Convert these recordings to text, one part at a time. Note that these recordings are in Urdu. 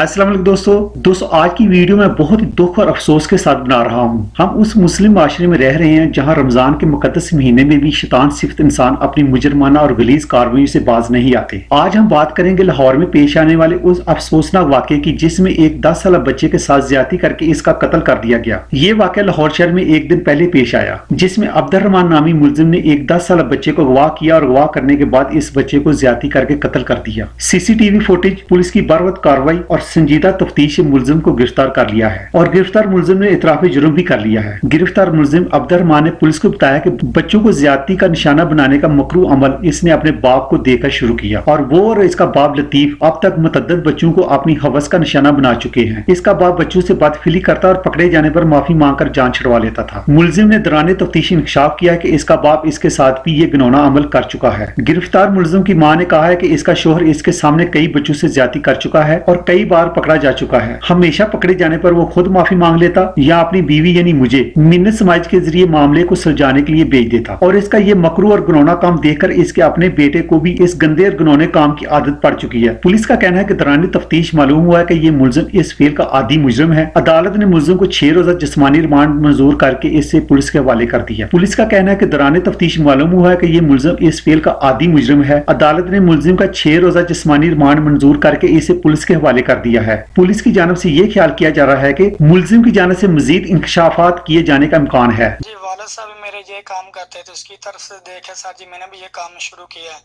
السلام علیکم دوستو آج کی ویڈیو میں بہت ہی دکھ اور افسوس کے ساتھ بنا رہا ہوں۔ ہم اس مسلم معاشرے میں رہ رہے ہیں جہاں رمضان کے مقدس مہینے میں بھی شیطان صفت انسان اپنی مجرمانہ اور غلیظ کارروائیوں سے باز نہیں آتے۔ آج ہم بات کریں گے لاہور میں پیش آنے والے اس افسوسناک واقعے کی جس میں ایک 10 سالہ بچے کے ساتھ زیادتی کر کے اس کا قتل کر دیا گیا۔ یہ واقعہ لاہور شہر میں ایک دن پہلے پیش آیا جس میں عبد الرحمان نامی ملزم نے ایک 10 سالہ بچے کو اغوا کیا اور اغوا کرنے کے بعد اس بچے کو زیادتی کر کے قتل کر دیا۔ CCTV فوٹیج، پولیس کی بروقت کارروائی اور سنجیدہ تفتیش سے ملزم کو گرفتار کر لیا ہے اور گرفتار ملزم نے اعتراف جرم بھی کر لیا ہے۔ گرفتار ملزم عبد الرحمان نے پولیس کو بتایا کہ بچوں کو زیادتی کا نشانہ بنانے کا مکروہ عمل اس نے اپنے باپ کو دے کر شروع کیا اور وہ اور اس کا باپ لطیف اب تک متعدد بچوں کو اپنی ہوس کا نشانہ بنا چکے ہیں۔ اس کا باپ بچوں سے بدفعلی کرتا اور پکڑے جانے پر معافی مانگ کر جان چھڑوا لیتا تھا۔ ملزم نے دوران تفتیش انکشاف کیا کہ اس کا باپ اس کے ساتھ بھی یہ گنونا عمل کر چکا ہے۔ گرفتار ملزم کی ماں نے کہا ہے کہ اس کا شوہر اس کے سامنے کئی بچوں سے زیادتی کر چکا ہے اور کئی بار پکڑا جا چکا ہے۔ ہمیشہ پکڑے جانے پر وہ خود معافی مانگ لیتا یا اپنی بیوی یعنی مجھے منت سماج کے ذریعے معاملے کو سلجھانے کے لیے بھیج دیتا اور اس کا یہ مکروہ اور گنونا کام دیکھ کر اس کے اپنے بیٹے کو بھی اس گندے اور گنونے کام کی عادت پڑ چکی ہے۔ پولیس کا کہنا ہے کہ دوران تفتیش معلوم ہوا ہے کہ یہ ملزم اس فعل کا عادی مجرم ہے۔ عدالت نے ملزم کو 6 روزہ جسمانی ریمانڈ منظور کر کے اس سے پولیس کے حوالے کر دیا۔ پولیس کا کہنا ہے کہ دوران تفتیش معلوم ہوا ہے کہ یہ ملزم اس فعل کا عادی مجرم ہے۔ عدالت نے ملزم کا 6 روزہ جسمانی ریمانڈ منظور کر کے اسے پولیس کے حوالے کر دیا ہے۔ پولیس کی جانب سے یہ خیال کیا جا رہا ہے کہ ملزم کی جانب سے مزید انکشافات کیے جانے کا امکان ہے۔ جی والد صاحب میرے یہ کام کرتے تھے، اس کی طرف سے دیکھے سر جی میں نے بھی یہ کام شروع کیا ہے۔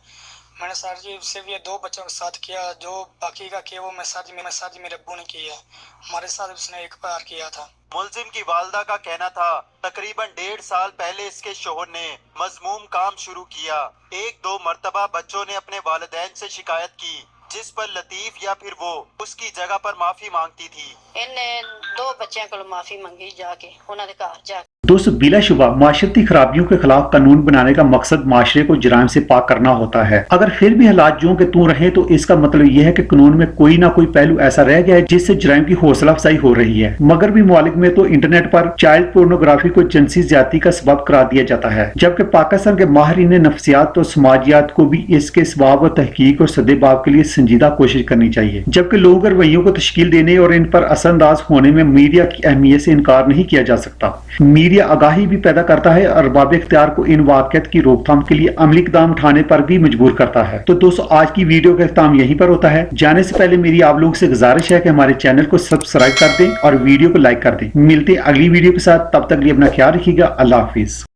میں نے سر جی صرف یہ 2 بچوں کے ساتھ کیا، جو باقی کا کیا وہ میں سر جی میرے ابو نے کیا ہے، ہمارے ساتھ اس نے ایک بار کیا تھا۔ ملزم کی والدہ کا کہنا تھا تقریباً 1.5 سال پہلے اس کے شوہر نے مذموم کام شروع کیا۔ 1-2 مرتبہ بچوں نے اپنے والدین سے شکایت کی جس پر لطیف یا پھر وہ اس کی جگہ پر معافی مانگتی تھی۔ انہیں 2 بچیاں کو معافی منگی جا کے انہوں نے گھر جا کے۔ دوستو بلا شبہ معاشرتی خرابیوں کے خلاف قانون بنانے کا مقصد معاشرے کو جرائم سے پاک کرنا ہوتا ہے۔ اگر پھر بھی حالات جو کہ توں رہے تو اس کا مطلب یہ ہے کہ قانون میں کوئی نہ کوئی پہلو ایسا رہ گیا ہے جس سے جرائم کی حوصلہ افزائی ہو رہی ہے۔ مگر بھی ممالک میں تو انٹرنیٹ پر چائلڈ پورنوگرافی کو جنسی زیادتی کا سبب قرار دیا جاتا ہے، جبکہ پاکستان کے ماہرین نفسیات اور سماجیات کو بھی اس کے اسباب و تحقیق اور سد باب کے لیے سنجیدہ کوشش کرنی چاہیے، جبکہ لوگوں کے رویوں کو تشکیل دینے اور ان پر اثر انداز ہونے میں میڈیا کی اہمیت سے انکار نہیں کیا جا سکتا۔ میڈیا آگاہی بھی پیدا کرتا ہے اور ارباب اختیار کو ان واقعات کی روک تھام کے لیے عملی اقدام اٹھانے پر بھی مجبور کرتا ہے۔ تو دوستو آج کی ویڈیو کا اختتام یہیں پر ہوتا ہے۔ جانے سے پہلے میری آپ لوگوں سے گزارش ہے کہ ہمارے چینل کو سبسکرائب کر دیں اور ویڈیو کو لائک کر دیں۔ ملتے ہیں اگلی ویڈیو کے ساتھ، تب تک لیے اپنا خیال رکھیے گا۔ اللہ حافظ۔